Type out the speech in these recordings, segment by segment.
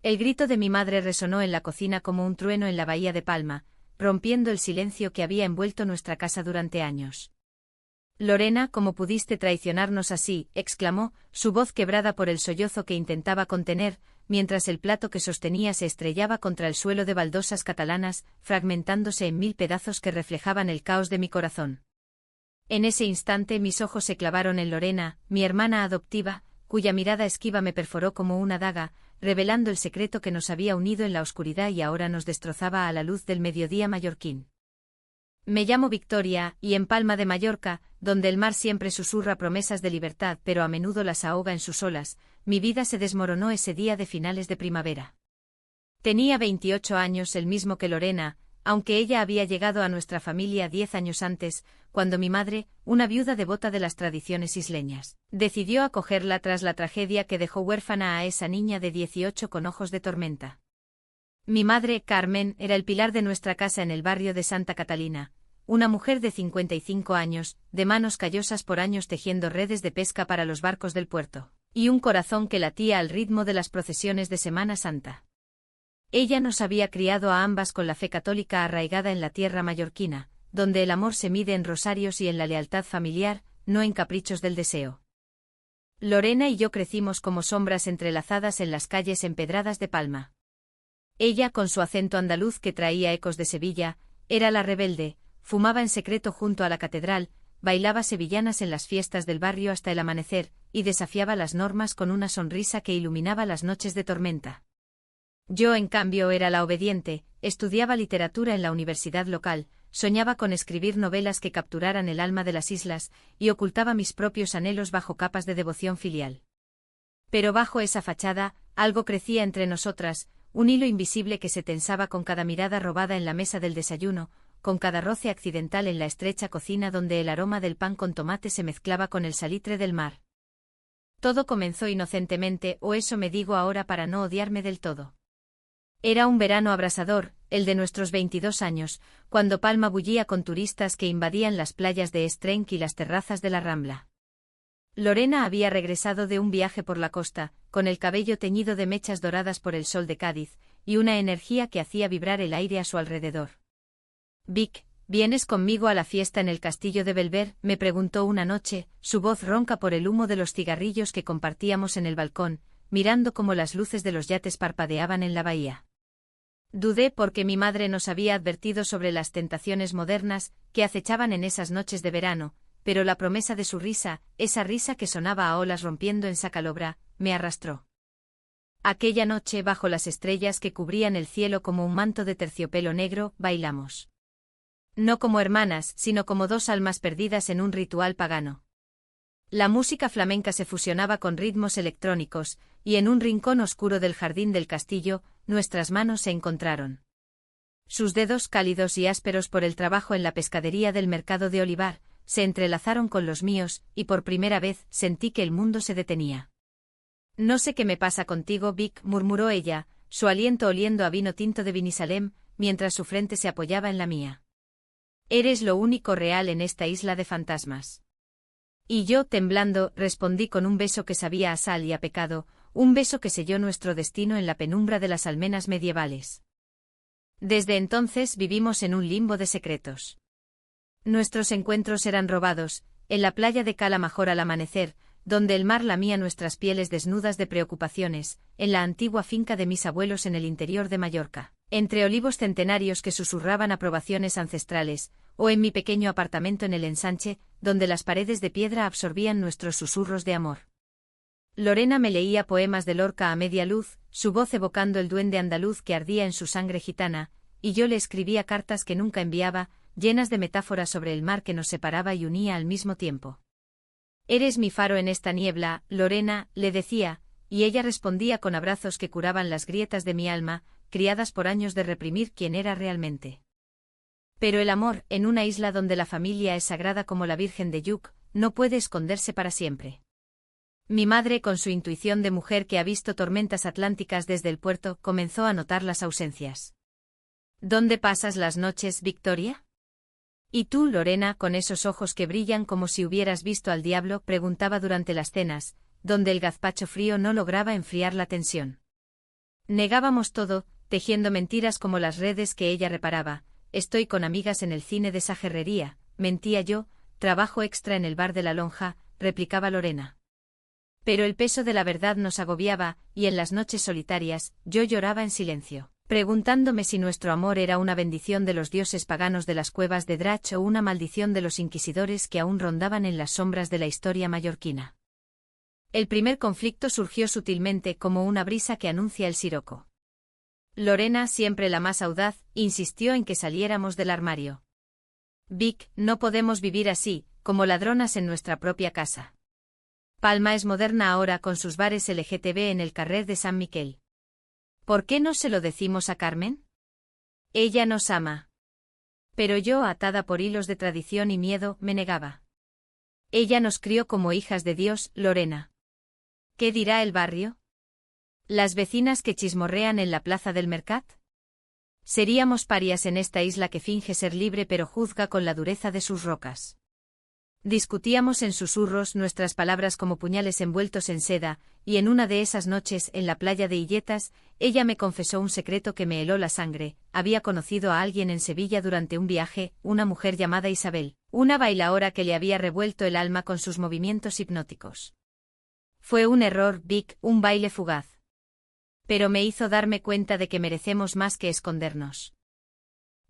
El grito de mi madre resonó en la cocina como un trueno en la bahía de Palma, rompiendo el silencio que había envuelto nuestra casa durante años. «Lorena, ¿cómo pudiste traicionarnos así?», exclamó, su voz quebrada por el sollozo que intentaba contener, mientras el plato que sostenía se estrellaba contra el suelo de baldosas catalanas, fragmentándose en 1000 pedazos que reflejaban el caos de mi corazón. En ese instante mis ojos se clavaron en Lorena, mi hermana adoptiva, cuya mirada esquiva me perforó como una daga, revelando el secreto que nos había unido en la oscuridad y ahora nos destrozaba a la luz del mediodía mallorquín. Me llamo Victoria, y en Palma de Mallorca, donde el mar siempre susurra promesas de libertad pero a menudo las ahoga en sus olas, mi vida se desmoronó ese día de finales de primavera. Tenía 28 años, el mismo que Lorena, aunque ella había llegado a nuestra familia 10 años antes, cuando mi madre, una viuda devota de las tradiciones isleñas, decidió acogerla tras la tragedia que dejó huérfana a esa niña de 18 con ojos de tormenta. Mi madre, Carmen, era el pilar de nuestra casa en el barrio de Santa Catalina, una mujer de 55 años, de manos callosas por años tejiendo redes de pesca para los barcos del puerto, y un corazón que latía al ritmo de las procesiones de Semana Santa. Ella nos había criado a ambas con la fe católica arraigada en la tierra mallorquina, donde el amor se mide en rosarios y en la lealtad familiar, no en caprichos del deseo. Lorena y yo crecimos como sombras entrelazadas en las calles empedradas de Palma. Ella, con su acento andaluz que traía ecos de Sevilla, era la rebelde, fumaba en secreto junto a la catedral, bailaba sevillanas en las fiestas del barrio hasta el amanecer, y desafiaba las normas con una sonrisa que iluminaba las noches de tormenta. Yo, en cambio, era la obediente, estudiaba literatura en la universidad local, soñaba con escribir novelas que capturaran el alma de las islas, y ocultaba mis propios anhelos bajo capas de devoción filial. Pero bajo esa fachada, algo crecía entre nosotras, un hilo invisible que se tensaba con cada mirada robada en la mesa del desayuno, con cada roce accidental en la estrecha cocina donde el aroma del pan con tomate se mezclaba con el salitre del mar. Todo comenzó inocentemente, o eso me digo ahora para no odiarme del todo. Era un verano abrasador, el de nuestros 22 años, cuando Palma bullía con turistas que invadían las playas de Estrenc y las terrazas de la Rambla. Lorena había regresado de un viaje por la costa, con el cabello teñido de mechas doradas por el sol de Cádiz, y una energía que hacía vibrar el aire a su alrededor. «Vic, ¿vienes conmigo a la fiesta en el castillo de Belver?», me preguntó una noche, su voz ronca por el humo de los cigarrillos que compartíamos en el balcón, mirando cómo las luces de los yates parpadeaban en la bahía. Dudé porque mi madre nos había advertido sobre las tentaciones modernas que acechaban en esas noches de verano, pero la promesa de su risa, esa risa que sonaba a olas rompiendo en Sacalobra, me arrastró. Aquella noche, bajo las estrellas que cubrían el cielo como un manto de terciopelo negro, bailamos. No como hermanas, sino como dos almas perdidas en un ritual pagano. La música flamenca se fusionaba con ritmos electrónicos, y en un rincón oscuro del jardín del castillo, nuestras manos se encontraron. Sus dedos, cálidos y ásperos por el trabajo en la pescadería del mercado de Olivar, se entrelazaron con los míos, y por primera vez sentí que el mundo se detenía. «No sé qué me pasa contigo, Vic», murmuró ella, su aliento oliendo a vino tinto de Binisalem, mientras su frente se apoyaba en la mía. «Eres lo único real en esta isla de fantasmas». Y yo, temblando, respondí con un beso que sabía a sal y a pecado, un beso que selló nuestro destino en la penumbra de las almenas medievales. Desde entonces vivimos en un limbo de secretos. Nuestros encuentros eran robados, en la playa de Cala Major al amanecer, donde el mar lamía nuestras pieles desnudas de preocupaciones, en la antigua finca de mis abuelos en el interior de Mallorca, entre olivos centenarios que susurraban aprobaciones ancestrales, o en mi pequeño apartamento en el Ensanche, donde las paredes de piedra absorbían nuestros susurros de amor. Lorena me leía poemas de Lorca a media luz, su voz evocando el duende andaluz que ardía en su sangre gitana, y yo le escribía cartas que nunca enviaba, llenas de metáforas sobre el mar que nos separaba y unía al mismo tiempo. «Eres mi faro en esta niebla, Lorena», le decía, y ella respondía con abrazos que curaban las grietas de mi alma, criadas por años de reprimir quién era realmente. Pero el amor, en una isla donde la familia es sagrada como la Virgen de Lluc, no puede esconderse para siempre. Mi madre, con su intuición de mujer que ha visto tormentas atlánticas desde el puerto, comenzó a notar las ausencias. «¿Dónde pasas las noches, Victoria?» «¿Y tú, Lorena, con esos ojos que brillan como si hubieras visto al diablo?», preguntaba durante las cenas, donde el gazpacho frío no lograba enfriar la tensión. Negábamos todo, tejiendo mentiras como las redes que ella reparaba. Estoy con amigas en el cine de Sajerrería, mentía yo, trabajo extra en el bar de la Lonja, replicaba Lorena. Pero el peso de la verdad nos agobiaba, y en las noches solitarias, yo lloraba en silencio, preguntándome si nuestro amor era una bendición de los dioses paganos de las cuevas de Drach o una maldición de los inquisidores que aún rondaban en las sombras de la historia mallorquina. El primer conflicto surgió sutilmente como una brisa que anuncia el siroco. Lorena, siempre la más audaz, insistió en que saliéramos del armario. Vic, no podemos vivir así, como ladronas en nuestra propia casa. Palma es moderna ahora con sus bares LGTB en el carrer de San Miquel. ¿Por qué no se lo decimos a Carmen? Ella nos ama. Pero yo, atada por hilos de tradición y miedo, me negaba. Ella nos crió como hijas de Dios, Lorena. ¿Qué dirá el barrio? ¿Las vecinas que chismorrean en la plaza del Mercat? Seríamos parias en esta isla que finge ser libre pero juzga con la dureza de sus rocas. Discutíamos en susurros, nuestras palabras como puñales envueltos en seda, y en una de esas noches, en la playa de Illetas, ella me confesó un secreto que me heló la sangre. Había conocido a alguien en Sevilla durante un viaje, una mujer llamada Isabel, una bailaora que le había revuelto el alma con sus movimientos hipnóticos. Fue un error, Vic, un baile fugaz. Pero me hizo darme cuenta de que merecemos más que escondernos.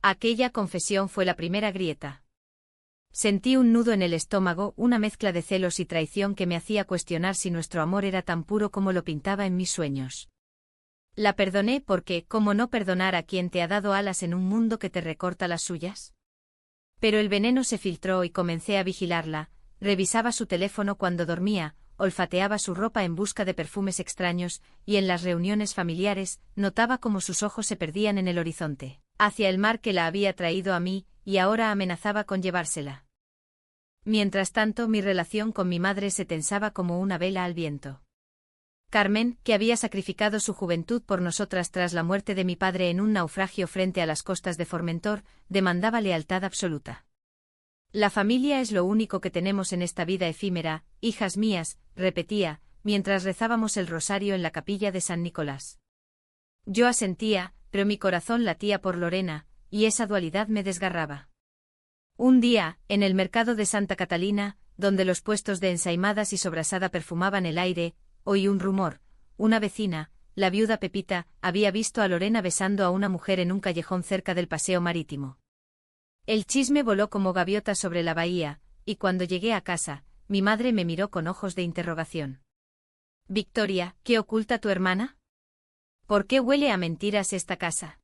Aquella confesión fue la primera grieta. Sentí un nudo en el estómago, una mezcla de celos y traición que me hacía cuestionar si nuestro amor era tan puro como lo pintaba en mis sueños. La perdoné porque, ¿cómo no perdonar a quien te ha dado alas en un mundo que te recorta las suyas? Pero el veneno se filtró y comencé a vigilarla, revisaba su teléfono cuando dormía, olfateaba su ropa en busca de perfumes extraños, y en las reuniones familiares, notaba cómo sus ojos se perdían en el horizonte, hacia el mar que la había traído a mí, y ahora amenazaba con llevársela. Mientras tanto, mi relación con mi madre se tensaba como una vela al viento. Carmen, que había sacrificado su juventud por nosotras tras la muerte de mi padre en un naufragio frente a las costas de Formentor, demandaba lealtad absoluta. La familia es lo único que tenemos en esta vida efímera, hijas mías, repetía, mientras rezábamos el rosario en la capilla de San Nicolás. Yo asentía, pero mi corazón latía por Lorena, y esa dualidad me desgarraba. Un día, en el mercado de Santa Catalina, donde los puestos de ensaimadas y sobrasada perfumaban el aire, oí un rumor. Una vecina, la viuda Pepita, había visto a Lorena besando a una mujer en un callejón cerca del paseo marítimo. El chisme voló como gaviota sobre la bahía, y cuando llegué a casa, mi madre me miró con ojos de interrogación. Victoria, ¿qué oculta tu hermana? ¿Por qué huele a mentiras esta casa?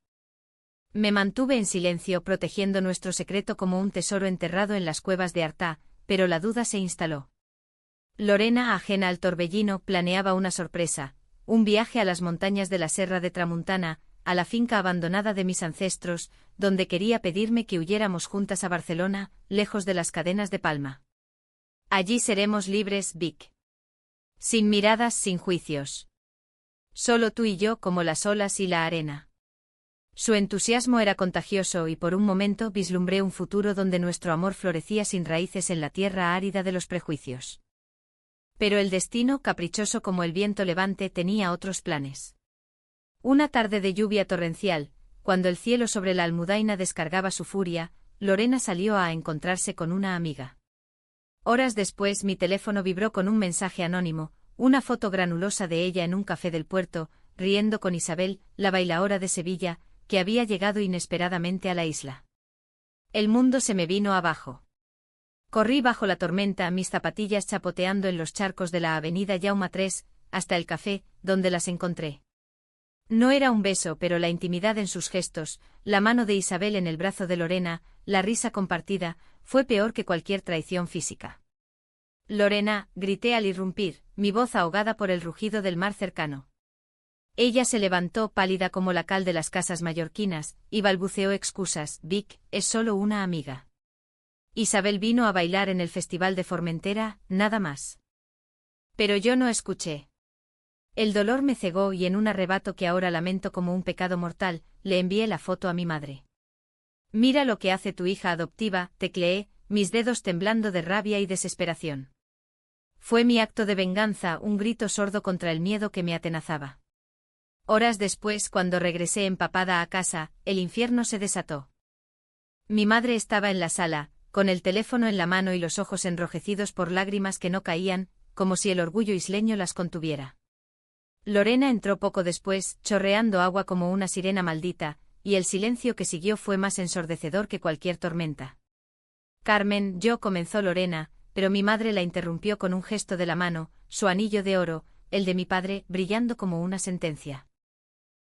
Me mantuve en silencio protegiendo nuestro secreto como un tesoro enterrado en las cuevas de Artà, pero la duda se instaló. Lorena, ajena al torbellino, planeaba una sorpresa, un viaje a las montañas de la Serra de Tramuntana, a la finca abandonada de mis ancestros, donde quería pedirme que huyéramos juntas a Barcelona, lejos de las cadenas de Palma. Allí seremos libres, Vic. Sin miradas, sin juicios. Solo tú y yo como las olas y la arena. Su entusiasmo era contagioso y por un momento vislumbré un futuro donde nuestro amor florecía sin raíces en la tierra árida de los prejuicios. Pero el destino, caprichoso como el viento levante, tenía otros planes. Una tarde de lluvia torrencial, cuando el cielo sobre la Almudaina descargaba su furia, Lorena salió a encontrarse con una amiga. Horas después mi teléfono vibró con un mensaje anónimo, una foto granulosa de ella en un café del puerto, riendo con Isabel, la bailaora de Sevilla, que había llegado inesperadamente a la isla. El mundo se me vino abajo. Corrí bajo la tormenta, mis zapatillas chapoteando en los charcos de la avenida Jaume III, hasta el café, donde las encontré. No era un beso, pero la intimidad en sus gestos, la mano de Isabel en el brazo de Lorena, la risa compartida, fue peor que cualquier traición física. Lorena, grité al irrumpir, mi voz ahogada por el rugido del mar cercano. Ella se levantó pálida como la cal de las casas mallorquinas, y balbuceó excusas. Vic, es solo una amiga. Isabel vino a bailar en el Festival de Formentera, nada más. Pero yo no escuché. El dolor me cegó y en un arrebato que ahora lamento como un pecado mortal, le envié la foto a mi madre. Mira lo que hace tu hija adoptiva, tecleé, mis dedos temblando de rabia y desesperación. Fue mi acto de venganza, un grito sordo contra el miedo que me atenazaba. Horas después, cuando regresé empapada a casa, el infierno se desató. Mi madre estaba en la sala, con el teléfono en la mano y los ojos enrojecidos por lágrimas que no caían, como si el orgullo isleño las contuviera. Lorena entró poco después, chorreando agua como una sirena maldita, y el silencio que siguió fue más ensordecedor que cualquier tormenta. Carmen, comenzó Lorena, pero mi madre la interrumpió con un gesto de la mano, su anillo de oro, el de mi padre, brillando como una sentencia.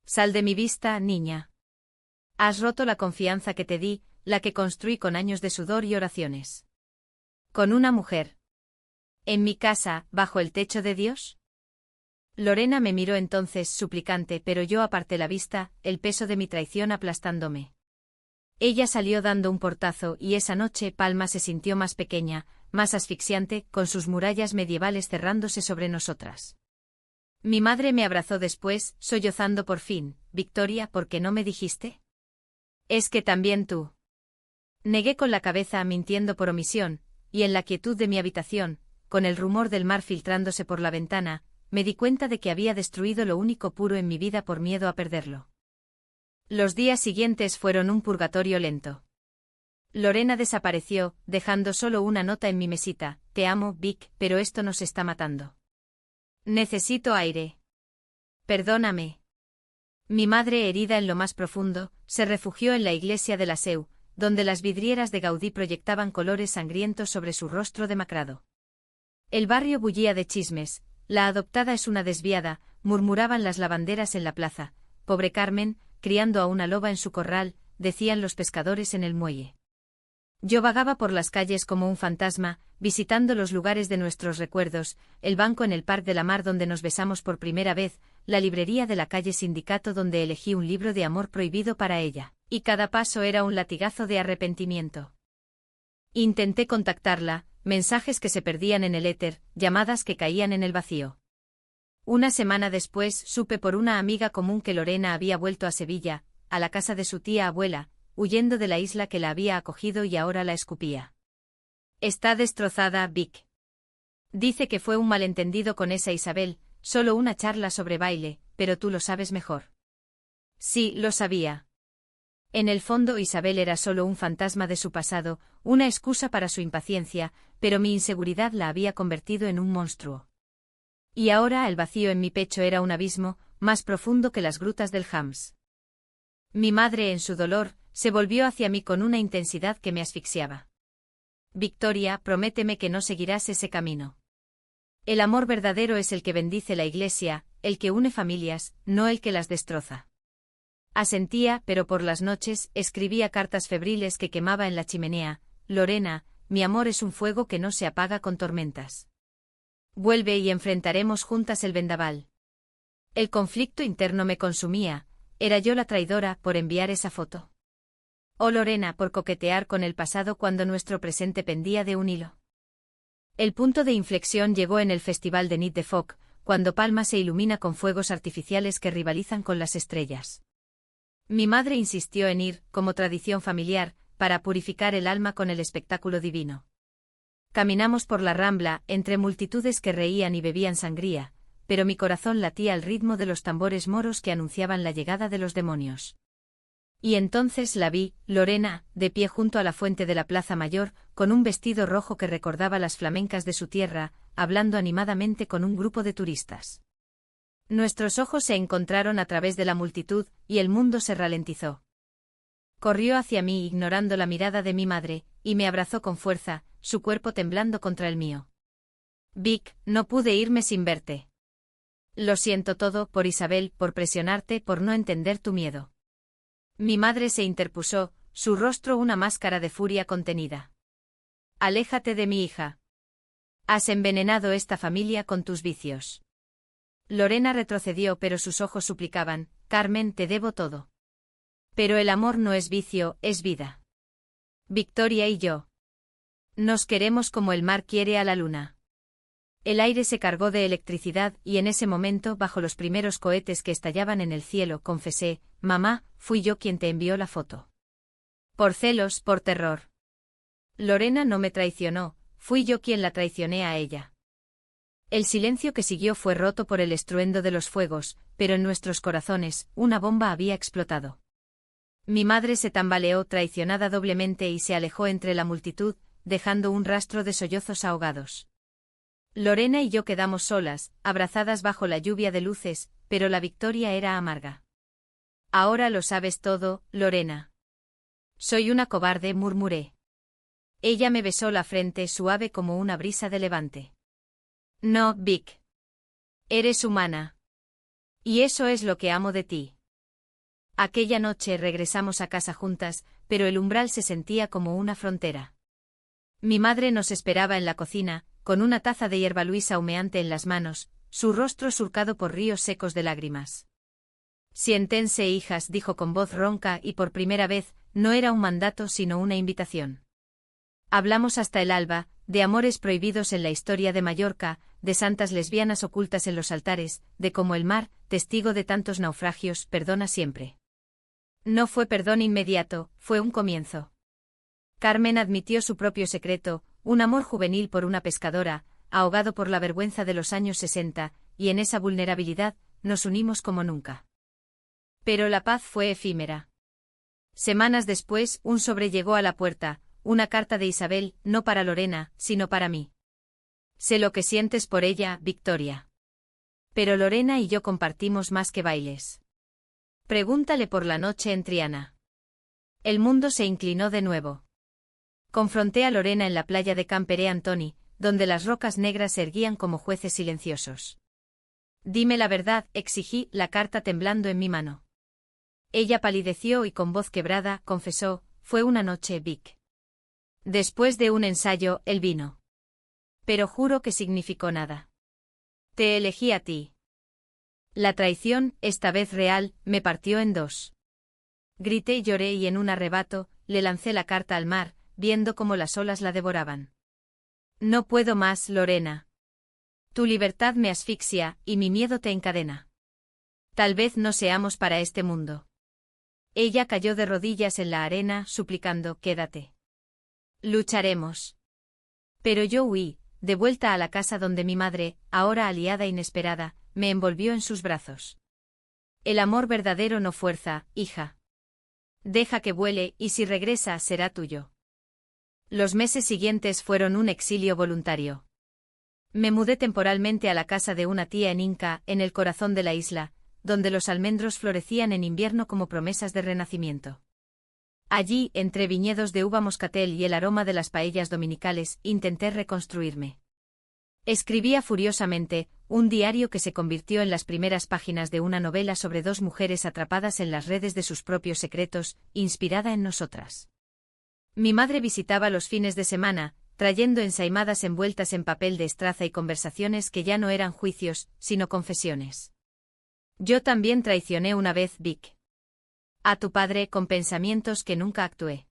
Sal de mi vista, niña. Has roto la confianza que te di, la que construí con años de sudor y oraciones. ¿Con una mujer? ¿En mi casa, bajo el techo de Dios? Lorena me miró entonces suplicante, pero yo aparté la vista, el peso de mi traición aplastándome. Ella salió dando un portazo y esa noche Palma se sintió más pequeña, más asfixiante, con sus murallas medievales cerrándose sobre nosotras. Mi madre me abrazó después, sollozando por fin. Victoria, ¿por qué no me dijiste? Es que también tú. Negué con la cabeza mintiendo por omisión, y en la quietud de mi habitación, con el rumor del mar filtrándose por la ventana, me di cuenta de que había destruido lo único puro en mi vida por miedo a perderlo. Los días siguientes fueron un purgatorio lento. Lorena desapareció, dejando solo una nota en mi mesita: te amo, Vic, pero esto nos está matando. Necesito aire. Perdóname. Mi madre, herida en lo más profundo, se refugió en la iglesia de la Seu, donde las vidrieras de Gaudí proyectaban colores sangrientos sobre su rostro demacrado. El barrio bullía de chismes. La adoptada es una desviada, murmuraban las lavanderas en la plaza. Pobre Carmen, criando a una loba en su corral, decían los pescadores en el muelle. Yo vagaba por las calles como un fantasma, visitando los lugares de nuestros recuerdos, el banco en el Parc de la Mar donde nos besamos por primera vez, la librería de la calle Sindicato donde elegí un libro de amor prohibido para ella, y cada paso era un latigazo de arrepentimiento. Intenté contactarla, mensajes que se perdían en el éter, llamadas que caían en el vacío. Una semana después supe por una amiga común que Lorena había vuelto a Sevilla, a la casa de su tía abuela, huyendo de la isla que la había acogido y ahora la escupía. Está destrozada, Vic. Dice que fue un malentendido con esa Isabel, solo una charla sobre baile, pero tú lo sabes mejor. Sí, lo sabía. En el fondo Isabel era solo un fantasma de su pasado, una excusa para su impaciencia, pero mi inseguridad la había convertido en un monstruo. Y ahora el vacío en mi pecho era un abismo, más profundo que las grutas del Hams. Mi madre, en su dolor, se volvió hacia mí con una intensidad que me asfixiaba. Victoria, prométeme que no seguirás ese camino. El amor verdadero es el que bendice la iglesia, el que une familias, no el que las destroza. Asentía, pero por las noches escribía cartas febriles que quemaba en la chimenea. Lorena, mi amor es un fuego que no se apaga con tormentas. Vuelve y enfrentaremos juntas el vendaval. El conflicto interno me consumía. ¿Era yo la traidora por enviar esa foto? ¿O Lorena por coquetear con el pasado cuando nuestro presente pendía de un hilo? El punto de inflexión llegó en el Festival de Nit de Foc, cuando Palma se ilumina con fuegos artificiales que rivalizan con las estrellas. Mi madre insistió en ir, como tradición familiar, para purificar el alma con el espectáculo divino. Caminamos por la Rambla, entre multitudes que reían y bebían sangría, pero mi corazón latía al ritmo de los tambores moros que anunciaban la llegada de los demonios. Y entonces la vi, Lorena, de pie junto a la fuente de la Plaza Mayor, con un vestido rojo que recordaba las flamencas de su tierra, hablando animadamente con un grupo de turistas. Nuestros ojos se encontraron a través de la multitud, y el mundo se ralentizó. Corrió hacia mí ignorando la mirada de mi madre, y me abrazó con fuerza, su cuerpo temblando contra el mío. Vic, no pude irme sin verte. Lo siento todo, por Isabel, por presionarte, por no entender tu miedo. Mi madre se interpuso, su rostro una máscara de furia contenida. Aléjate de mi hija. Has envenenado esta familia con tus vicios. Lorena retrocedió, pero sus ojos suplicaban: Carmen, te debo todo. Pero el amor no es vicio, es vida. Victoria y yo nos queremos como el mar quiere a la luna. El aire se cargó de electricidad y en ese momento, bajo los primeros cohetes que estallaban en el cielo, confesé: mamá, fui yo quien te envió la foto. Por celos, por terror. Lorena no me traicionó, fui yo quien la traicioné a ella. El silencio que siguió fue roto por el estruendo de los fuegos, pero en nuestros corazones, una bomba había explotado. Mi madre se tambaleó traicionada doblemente y se alejó entre la multitud, dejando un rastro de sollozos ahogados. Lorena y yo quedamos solas, abrazadas bajo la lluvia de luces, pero la victoria era amarga. Ahora lo sabes todo, Lorena. Soy una cobarde, murmuré. Ella me besó la frente suave como una brisa de levante. No, Vic. Eres humana. Y eso es lo que amo de ti. Aquella noche regresamos a casa juntas, pero el umbral se sentía como una frontera. Mi madre nos esperaba en la cocina, con una taza de hierba luisa humeante en las manos, su rostro surcado por ríos secos de lágrimas. Siéntense, hijas, dijo con voz ronca y por primera vez, no era un mandato sino una invitación. Hablamos hasta el alba, de amores prohibidos en la historia de Mallorca, de santas lesbianas ocultas en los altares, de cómo el mar, testigo de tantos naufragios, perdona siempre. No fue perdón inmediato, fue un comienzo. Carmen admitió su propio secreto, un amor juvenil por una pescadora, ahogado por la vergüenza de los años 60, y en esa vulnerabilidad, nos unimos como nunca. Pero la paz fue efímera. Semanas después, un sobre llegó a la puerta, una carta de Isabel, no para Lorena, sino para mí. Sé lo que sientes por ella, Victoria. Pero Lorena y yo compartimos más que bailes. Pregúntale por la noche en Triana. El mundo se inclinó de nuevo. Confronté a Lorena en la playa de Campere Antoni, donde las rocas negras se erguían como jueces silenciosos. Dime la verdad, exigí, la carta temblando en mi mano. Ella palideció y con voz quebrada, confesó, fue una noche, Vic. Después de un ensayo, él vino. Pero juro que significó nada. Te elegí a ti. La traición, esta vez real, me partió en dos. Grité y lloré y en un arrebato, le lancé la carta al mar, viendo cómo las olas la devoraban. No puedo más, Lorena. Tu libertad me asfixia, y mi miedo te encadena. Tal vez no seamos para este mundo. Ella cayó de rodillas en la arena, suplicando, quédate. Lucharemos. Pero yo huí, de vuelta a la casa donde mi madre, ahora aliada inesperada, me envolvió en sus brazos. El amor verdadero no fuerza, hija. Deja que vuele, y si regresa será tuyo. Los meses siguientes fueron un exilio voluntario. Me mudé temporalmente a la casa de una tía en Inca, en el corazón de la isla, donde los almendros florecían en invierno como promesas de renacimiento. Allí, entre viñedos de uva moscatel y el aroma de las paellas dominicales, intenté reconstruirme. Escribía furiosamente, un diario que se convirtió en las primeras páginas de una novela sobre dos mujeres atrapadas en las redes de sus propios secretos, inspirada en nosotras. Mi madre visitaba los fines de semana, trayendo ensaimadas envueltas en papel de estraza y conversaciones que ya no eran juicios, sino confesiones. Yo también traicioné una vez, Vic. A tu padre con pensamientos que nunca actué.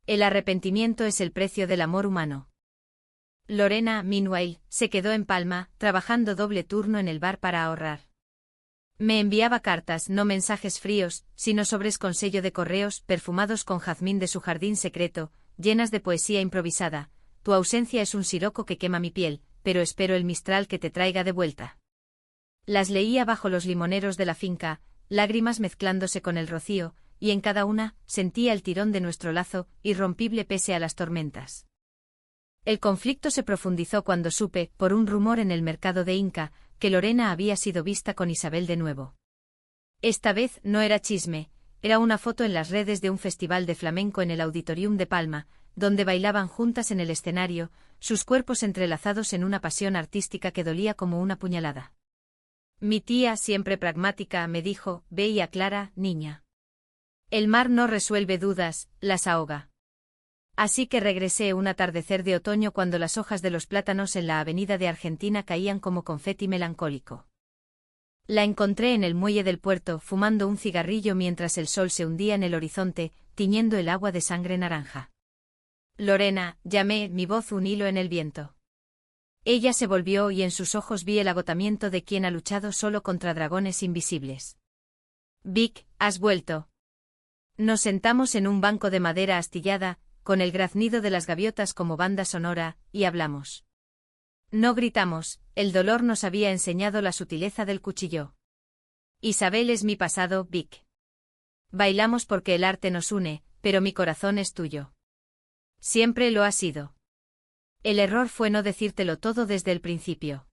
El arrepentimiento es el precio del amor humano. Lorena, meanwhile, se quedó en Palma, trabajando doble turno en el bar para ahorrar. Me enviaba cartas, no mensajes fríos, sino sobres con sello de correos, perfumados con jazmín de su jardín secreto, llenas de poesía improvisada. Tu ausencia es un siroco que quema mi piel, pero espero el mistral que te traiga de vuelta. Las leía bajo los limoneros de la finca, lágrimas mezclándose con el rocío, y en cada una, sentía el tirón de nuestro lazo, irrompible pese a las tormentas. El conflicto se profundizó cuando supe, por un rumor en el mercado de Inca, que Lorena había sido vista con Isabel de nuevo. Esta vez no era chisme, era una foto en las redes de un festival de flamenco en el Auditorium de Palma, donde bailaban juntas en el escenario, sus cuerpos entrelazados en una pasión artística que dolía como una puñalada. Mi tía, siempre pragmática, me dijo, ve y aclara, niña. El mar no resuelve dudas, las ahoga. Así que regresé un atardecer de otoño cuando las hojas de los plátanos en la avenida de Argentina caían como confeti melancólico. La encontré en el muelle del puerto, fumando un cigarrillo mientras el sol se hundía en el horizonte, tiñendo el agua de sangre naranja. Lorena, llamé, mi voz un hilo en el viento. Ella se volvió y en sus ojos vi el agotamiento de quien ha luchado solo contra dragones invisibles. Vic, has vuelto. Nos sentamos en un banco de madera astillada, con el graznido de las gaviotas como banda sonora, y hablamos. No gritamos, el dolor nos había enseñado la sutileza del cuchillo. Isabel es mi pasado, Vic. Bailamos porque el arte nos une, pero mi corazón es tuyo. Siempre lo ha sido. El error fue no decírtelo todo desde el principio.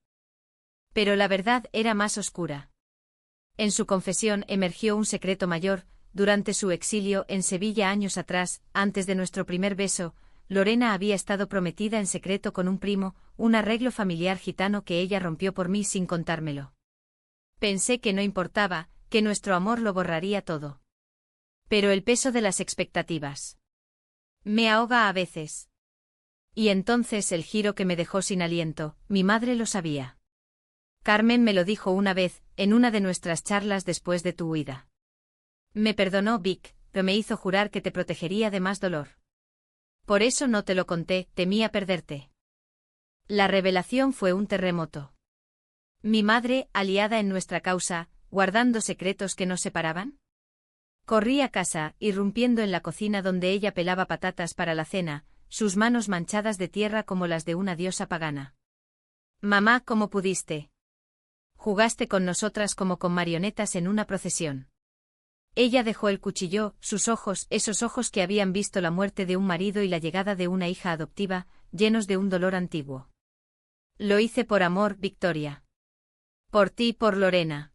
Pero la verdad era más oscura. En su confesión emergió un secreto mayor. Durante su exilio en Sevilla años atrás, antes de nuestro primer beso, Lorena había estado prometida en secreto con un primo, un arreglo familiar gitano que ella rompió por mí sin contármelo. Pensé que no importaba, que nuestro amor lo borraría todo. Pero el peso de las expectativas me ahoga a veces. Y entonces el giro que me dejó sin aliento, mi madre lo sabía. Carmen me lo dijo una vez, en una de nuestras charlas después de tu huida. Me perdonó Vic, pero me hizo jurar que te protegería de más dolor. Por eso no te lo conté, temía perderte. La revelación fue un terremoto. Mi madre, aliada en nuestra causa, guardando secretos que nos separaban. Corrí a casa, irrumpiendo en la cocina donde ella pelaba patatas para la cena, sus manos manchadas de tierra como las de una diosa pagana. Mamá, ¿cómo pudiste? Jugaste con nosotras como con marionetas en una procesión. Ella dejó el cuchillo, sus ojos, esos ojos que habían visto la muerte de un marido y la llegada de una hija adoptiva, llenos de un dolor antiguo. Lo hice por amor, Victoria. Por ti, por Lorena.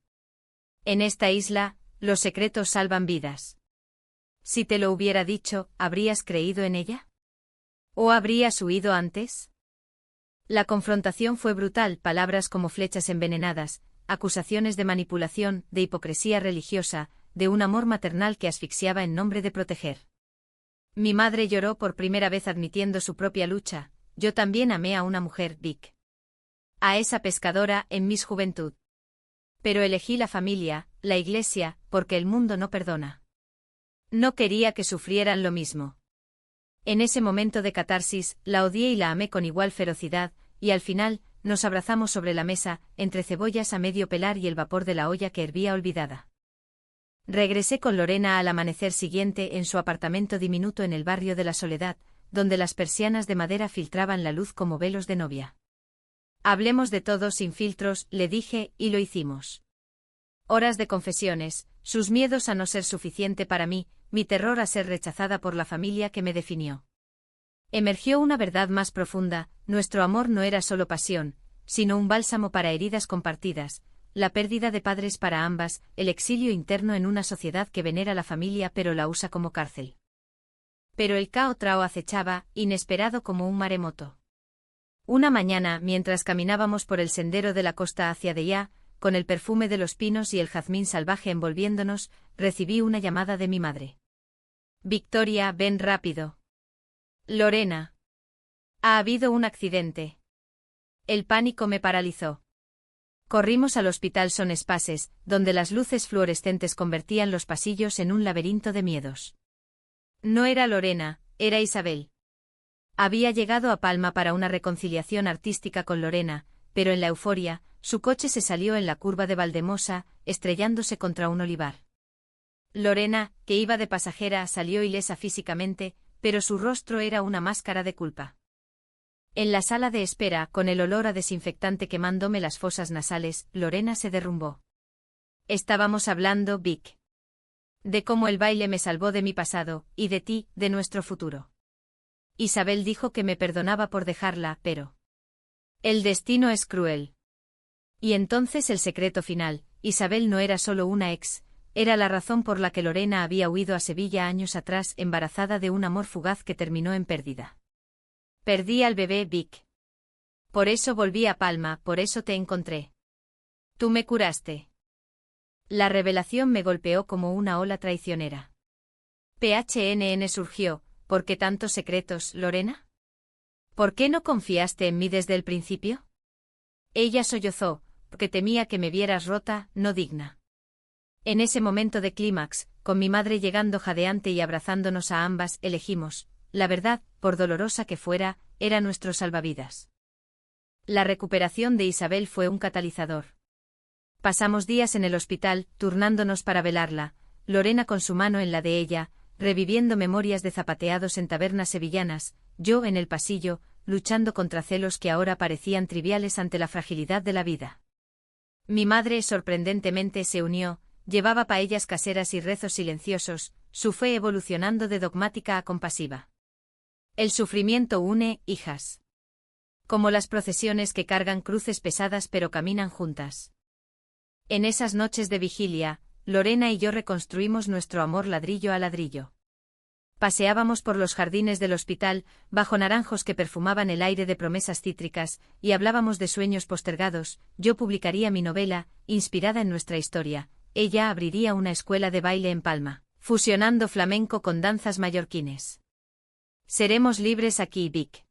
En esta isla, los secretos salvan vidas. Si te lo hubiera dicho, ¿habrías creído en ella? ¿O habrías huido antes? La confrontación fue brutal, palabras como flechas envenenadas, acusaciones de manipulación, de hipocresía religiosa, de un amor maternal que asfixiaba en nombre de proteger. Mi madre lloró por primera vez admitiendo su propia lucha. Yo también amé a una mujer, Vic. A esa pescadora en mi juventud. Pero elegí la familia, la iglesia, porque el mundo no perdona. No quería que sufrieran lo mismo. En ese momento de catarsis, la odié y la amé con igual ferocidad, y al final, nos abrazamos sobre la mesa, entre cebollas a medio pelar y el vapor de la olla que hervía olvidada. Regresé con Lorena al amanecer siguiente en su apartamento diminuto en el barrio de la Soledad, donde las persianas de madera filtraban la luz como velos de novia. Hablemos de todo sin filtros, le dije, y lo hicimos. Horas de confesiones, sus miedos a no ser suficiente para mí, mi terror a ser rechazada por la familia que me definió. Emergió una verdad más profunda, nuestro amor no era solo pasión, sino un bálsamo para heridas compartidas, la pérdida de padres para ambas, el exilio interno en una sociedad que venera la familia pero la usa como cárcel. Pero el caos acechaba, inesperado como un maremoto. Una mañana, mientras caminábamos por el sendero de la costa hacia Deià, con el perfume de los pinos y el jazmín salvaje envolviéndonos, recibí una llamada de mi madre. Victoria, ven rápido. Lorena. Ha habido un accidente. El pánico me paralizó. Corrimos al hospital Son Espases, donde las luces fluorescentes convertían los pasillos en un laberinto de miedos. No era Lorena, era Isabel. Había llegado a Palma para una reconciliación artística con Lorena, pero en la euforia, su coche se salió en la curva de Valdemosa, estrellándose contra un olivar. Lorena, que iba de pasajera, salió ilesa físicamente, pero su rostro era una máscara de culpa. En la sala de espera, con el olor a desinfectante quemándome las fosas nasales, Lorena se derrumbó. Estábamos hablando, Vic. De cómo el baile me salvó de mi pasado, y de ti, de nuestro futuro. Isabel dijo que me perdonaba por dejarla, pero... El destino es cruel. Y entonces el secreto final, Isabel no era solo una ex, era la razón por la que Lorena había huido a Sevilla años atrás embarazada de un amor fugaz que terminó en pérdida. Perdí al bebé, Vic. Por eso volví a Palma, por eso te encontré. Tú me curaste. La revelación me golpeó como una ola traicionera. PHNN surgió. ¿Por qué tantos secretos, Lorena? ¿Por qué no confiaste en mí desde el principio? Ella sollozó, porque temía que me vieras rota, no digna. En ese momento de clímax, con mi madre llegando jadeante y abrazándonos a ambas, elegimos, la verdad, por dolorosa que fuera, era nuestro salvavidas. La recuperación de Isabel fue un catalizador. Pasamos días en el hospital, turnándonos para velarla, Lorena con su mano en la de ella, reviviendo memorias de zapateados en tabernas sevillanas, yo en el pasillo, luchando contra celos que ahora parecían triviales ante la fragilidad de la vida. Mi madre sorprendentemente se unió, llevaba paellas caseras y rezos silenciosos, su fe evolucionando de dogmática a compasiva. El sufrimiento une, hijas. Como las procesiones que cargan cruces pesadas pero caminan juntas. En esas noches de vigilia, Lorena y yo reconstruimos nuestro amor ladrillo a ladrillo. Paseábamos por los jardines del hospital, bajo naranjos que perfumaban el aire de promesas cítricas, y hablábamos de sueños postergados. Yo publicaría mi novela, inspirada en nuestra historia. Ella abriría una escuela de baile en Palma, fusionando flamenco con danzas mallorquines. Seremos libres aquí, Vic.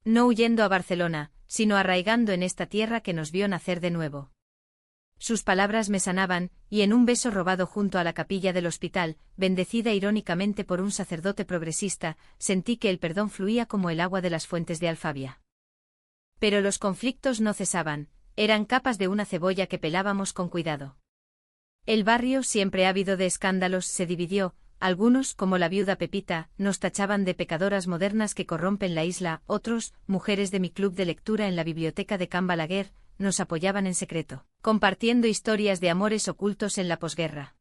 No huyendo a Barcelona, sino arraigando en esta tierra que nos vio nacer de nuevo. Sus palabras me sanaban, y en un beso robado junto a la capilla del hospital, bendecida irónicamente por un sacerdote progresista, sentí que el perdón fluía como el agua de las fuentes de Alfabia. Pero los conflictos no cesaban, eran capas de una cebolla que pelábamos con cuidado. El barrio, siempre ávido de escándalos, se dividió. Algunos, como la viuda Pepita, nos tachaban de pecadoras modernas que corrompen la isla. Otros, mujeres de mi club de lectura en la biblioteca de Can Balaguer, nos apoyaban en secreto, compartiendo historias de amores ocultos en la posguerra.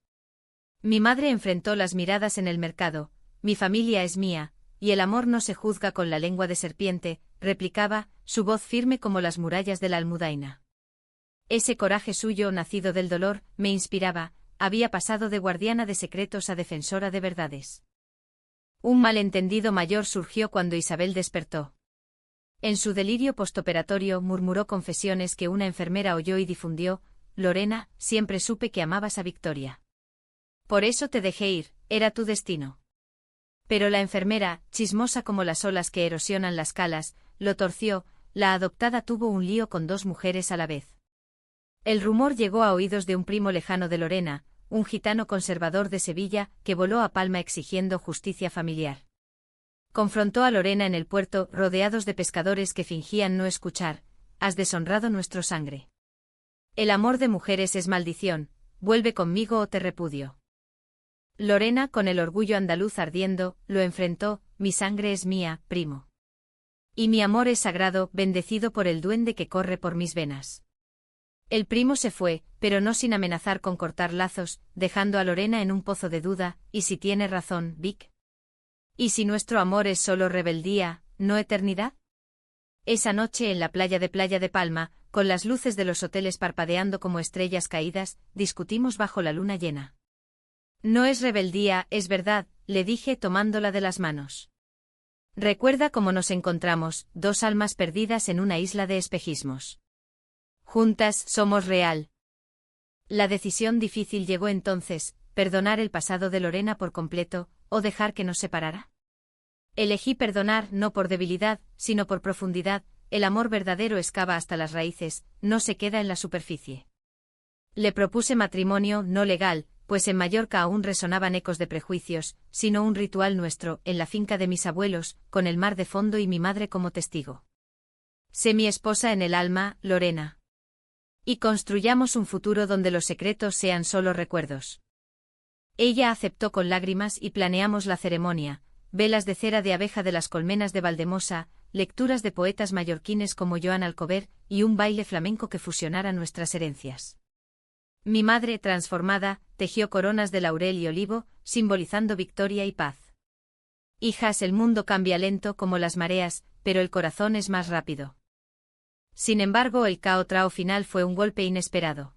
Mi madre enfrentó las miradas en el mercado. Mi familia es mía, y el amor no se juzga con la lengua de serpiente, replicaba, su voz firme como las murallas de la Almudaina. Ese coraje suyo, nacido del dolor, me inspiraba. Había pasado de guardiana de secretos a defensora de verdades. Un malentendido mayor surgió cuando Isabel despertó. En su delirio postoperatorio murmuró confesiones que una enfermera oyó y difundió. Lorena, siempre supe que amabas a Victoria. Por eso te dejé ir, era tu destino. Pero la enfermera, chismosa como las olas que erosionan las calas, lo torció. La adoptada tuvo un lío con 2 mujeres a la vez. El rumor llegó a oídos de un primo lejano de Lorena, un gitano conservador de Sevilla, que voló a Palma exigiendo justicia familiar. Confrontó a Lorena en el puerto, rodeados de pescadores que fingían no escuchar. Has deshonrado nuestra sangre. El amor de mujeres es maldición, vuelve conmigo o te repudio. Lorena, con el orgullo andaluz ardiendo, lo enfrentó. Mi sangre es mía, primo. Y mi amor es sagrado, bendecido por el duende que corre por mis venas. El primo se fue, pero no sin amenazar con cortar lazos, dejando a Lorena en un pozo de duda. ¿Y si tiene razón, Vic? ¿Y si nuestro amor es solo rebeldía, no eternidad? Esa noche en la Playa de Palma, con las luces de los hoteles parpadeando como estrellas caídas, discutimos bajo la luna llena. No es rebeldía, es verdad, le dije tomándola de las manos. Recuerda cómo nos encontramos, 2 almas perdidas en una isla de espejismos. Juntas somos real. La decisión difícil llegó entonces, perdonar el pasado de Lorena por completo, o dejar que nos separara. Elegí perdonar no por debilidad, sino por profundidad. El amor verdadero excava hasta las raíces, no se queda en la superficie. Le propuse matrimonio no legal, pues en Mallorca aún resonaban ecos de prejuicios, sino un ritual nuestro, en la finca de mis abuelos, con el mar de fondo y mi madre como testigo. Sé mi esposa en el alma, Lorena. Y construyamos un futuro donde los secretos sean solo recuerdos. Ella aceptó con lágrimas y planeamos la ceremonia, velas de cera de abeja de las colmenas de Valdemosa, lecturas de poetas mallorquines como Joan Alcover, y un baile flamenco que fusionara nuestras herencias. Mi madre, transformada, tejió coronas de laurel y olivo, simbolizando victoria y paz. Hijas, el mundo cambia lento como las mareas, pero el corazón es más rápido. Sin embargo, el cao final fue un golpe inesperado.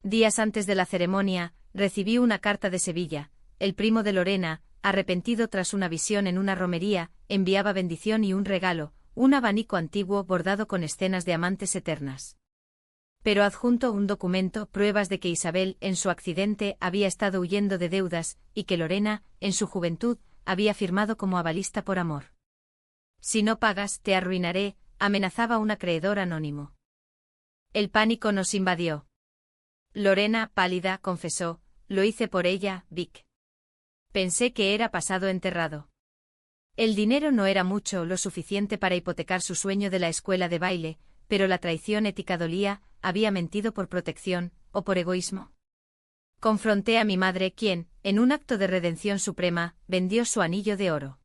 Días antes de la ceremonia, recibí una carta de Sevilla. El primo de Lorena, arrepentido tras una visión en una romería, enviaba bendición y un regalo, un abanico antiguo bordado con escenas de amantes eternas. Pero adjunto un documento, pruebas de que Isabel, en su accidente, había estado huyendo de deudas, y que Lorena, en su juventud, había firmado como avalista por amor. Si no pagas, te arruinaré, amenazaba un acreedor anónimo. El pánico nos invadió. Lorena, pálida, confesó, lo hice por ella, Vic. Pensé que era pasado enterrado. El dinero no era mucho, lo suficiente para hipotecar su sueño de la escuela de baile, pero la traición ética dolía. ¿Había mentido por protección, o por egoísmo? Confronté a mi madre, quien, en un acto de redención suprema, vendió su anillo de oro.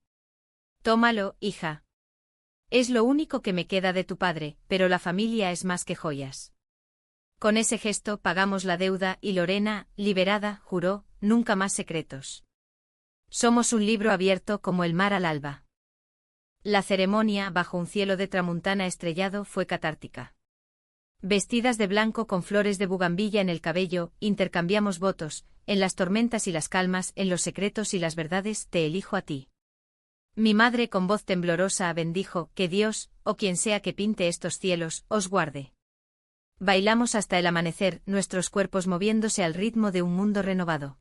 Tómalo, hija. Es lo único que me queda de tu padre, pero la familia es más que joyas. Con ese gesto pagamos la deuda y Lorena, liberada, juró, nunca más secretos. Somos un libro abierto como el mar al alba. La ceremonia, bajo un cielo de tramuntana estrellado, fue catártica. Vestidas de blanco con flores de bugambilla en el cabello, intercambiamos votos, en las tormentas y las calmas, en los secretos y las verdades, te elijo a ti. Mi madre con voz temblorosa bendijo, que Dios, o quien sea que pinte estos cielos, os guarde. Bailamos hasta el amanecer, nuestros cuerpos moviéndose al ritmo de un mundo renovado.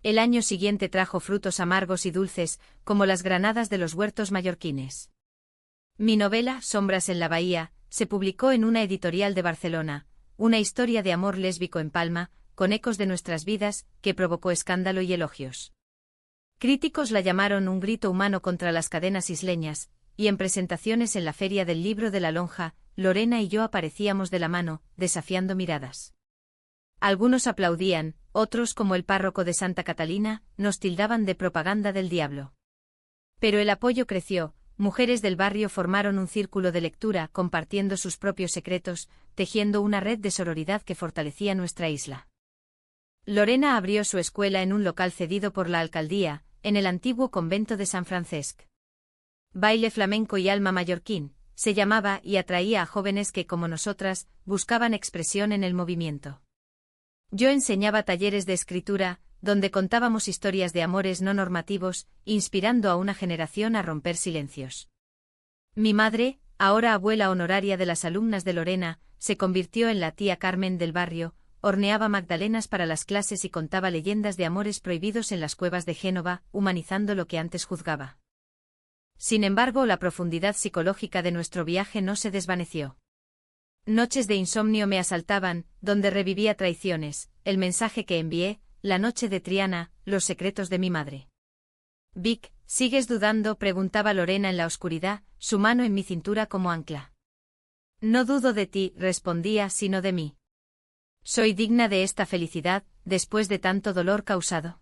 El año siguiente trajo frutos amargos y dulces, como las granadas de los huertos mallorquines. Mi novela, Sombras en la Bahía, se publicó en una editorial de Barcelona, una historia de amor lésbico en Palma, con ecos de nuestras vidas, que provocó escándalo y elogios. Críticos la llamaron un grito humano contra las cadenas isleñas, y en presentaciones en la Feria del Libro de la Lonja, Lorena y yo aparecíamos de la mano, desafiando miradas. Algunos aplaudían, otros, como el párroco de Santa Catalina, nos tildaban de propaganda del diablo. Pero el apoyo creció, mujeres del barrio formaron un círculo de lectura compartiendo sus propios secretos, tejiendo una red de sororidad que fortalecía nuestra isla. Lorena abrió su escuela en un local cedido por la alcaldía, en el antiguo convento de San Francesc. Baile flamenco y alma mallorquín, se llamaba y atraía a jóvenes que, como nosotras, buscaban expresión en el movimiento. Yo enseñaba talleres de escritura, donde contábamos historias de amores no normativos, inspirando a una generación a romper silencios. Mi madre, ahora abuela honoraria de las alumnas de Lorena, se convirtió en la tía Carmen del barrio, horneaba magdalenas para las clases y contaba leyendas de amores prohibidos en las cuevas de Génova, humanizando lo que antes juzgaba. Sin embargo, la profundidad psicológica de nuestro viaje no se desvaneció. Noches de insomnio me asaltaban, donde revivía traiciones, el mensaje que envié, la noche de Triana, los secretos de mi madre. Vic, ¿sigues dudando?, preguntaba Lorena en la oscuridad, su mano en mi cintura como ancla. No dudo de ti, respondía, sino de mí. Soy digna de esta felicidad, después de tanto dolor causado.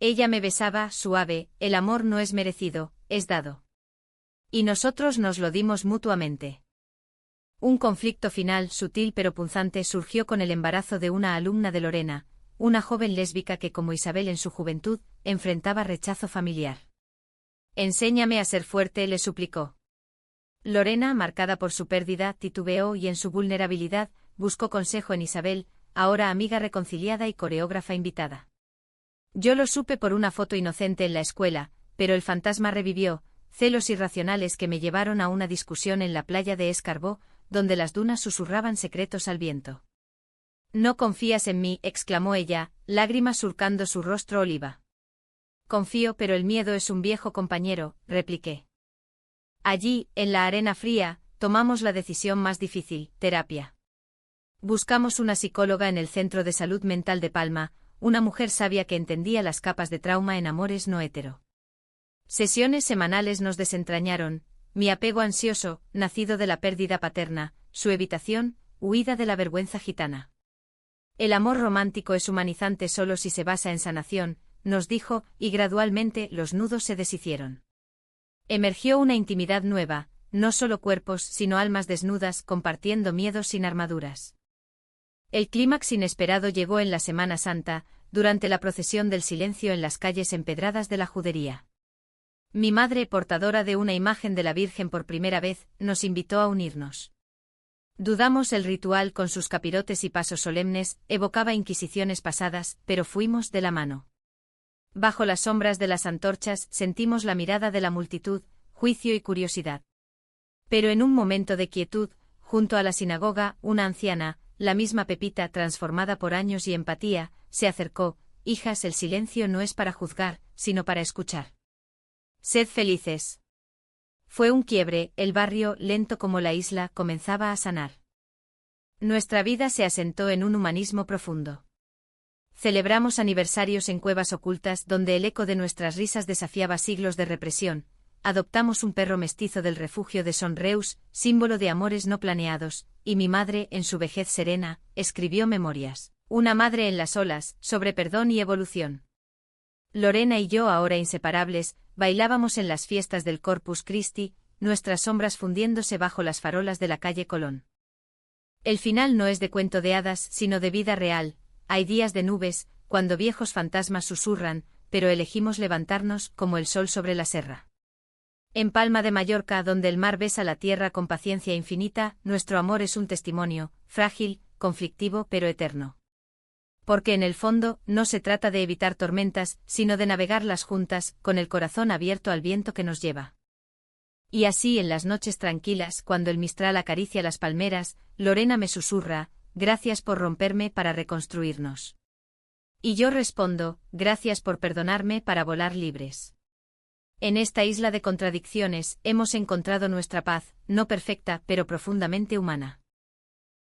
Ella me besaba, suave, el amor no es merecido, es dado. Y nosotros nos lo dimos mutuamente. Un conflicto final, sutil pero punzante, surgió con el embarazo de una alumna de Lorena, una joven lésbica que, como Isabel en su juventud, enfrentaba rechazo familiar. Enséñame a ser fuerte, le suplicó. Lorena, marcada por su pérdida, titubeó y en su vulnerabilidad, buscó consejo en Isabel, ahora amiga reconciliada y coreógrafa invitada. Yo lo supe por una foto inocente en la escuela, pero el fantasma revivió, celos irracionales que me llevaron a una discusión en la playa de Escarbó, donde las dunas susurraban secretos al viento. No confías en mí, exclamó ella, lágrimas surcando su rostro oliva. Confío, pero el miedo es un viejo compañero, repliqué. Allí, en la arena fría, tomamos la decisión más difícil, terapia. Buscamos una psicóloga en el Centro de Salud Mental de Palma, una mujer sabia que entendía las capas de trauma en amores no hetero. Sesiones semanales nos desentrañaron, mi apego ansioso, nacido de la pérdida paterna, su evitación, huida de la vergüenza gitana. El amor romántico es humanizante solo si se basa en sanación, nos dijo, y gradualmente los nudos se deshicieron. Emergió una intimidad nueva, no solo cuerpos sino almas desnudas compartiendo miedos sin armaduras. El clímax inesperado llegó en la Semana Santa, durante la procesión del silencio en las calles empedradas de la Judería. Mi madre, portadora de una imagen de la Virgen por primera vez, nos invitó a unirnos. Dudamos el ritual con sus capirotes y pasos solemnes, evocaba inquisiciones pasadas, pero fuimos de la mano. Bajo las sombras de las antorchas sentimos la mirada de la multitud, juicio y curiosidad. Pero en un momento de quietud, junto a la sinagoga, una anciana, la misma Pepita transformada por años y empatía, se acercó, hijas, el silencio no es para juzgar, sino para escuchar. Sed felices. Fue un quiebre, el barrio, lento como la isla, comenzaba a sanar. Nuestra vida se asentó en un humanismo profundo. Celebramos aniversarios en cuevas ocultas donde el eco de nuestras risas desafiaba siglos de represión. Adoptamos un perro mestizo del refugio de Son Reus, símbolo de amores no planeados, y mi madre, en su vejez serena, escribió memorias. Una madre en las olas, sobre perdón y evolución. Lorena y yo, ahora inseparables, bailábamos en las fiestas del Corpus Christi, nuestras sombras fundiéndose bajo las farolas de la calle Colón. El final no es de cuento de hadas, sino de vida real. Hay días de nubes, cuando viejos fantasmas susurran, pero elegimos levantarnos como el sol sobre la serra. En Palma de Mallorca, donde el mar besa la tierra con paciencia infinita, nuestro amor es un testimonio, frágil, conflictivo pero eterno. Porque en el fondo, no se trata de evitar tormentas, sino de navegarlas juntas, con el corazón abierto al viento que nos lleva. Y así en las noches tranquilas, cuando el mistral acaricia las palmeras, Lorena me susurra, gracias por romperme para reconstruirnos. Y yo respondo, gracias por perdonarme para volar libres. En esta isla de contradicciones, hemos encontrado nuestra paz, no perfecta, pero profundamente humana.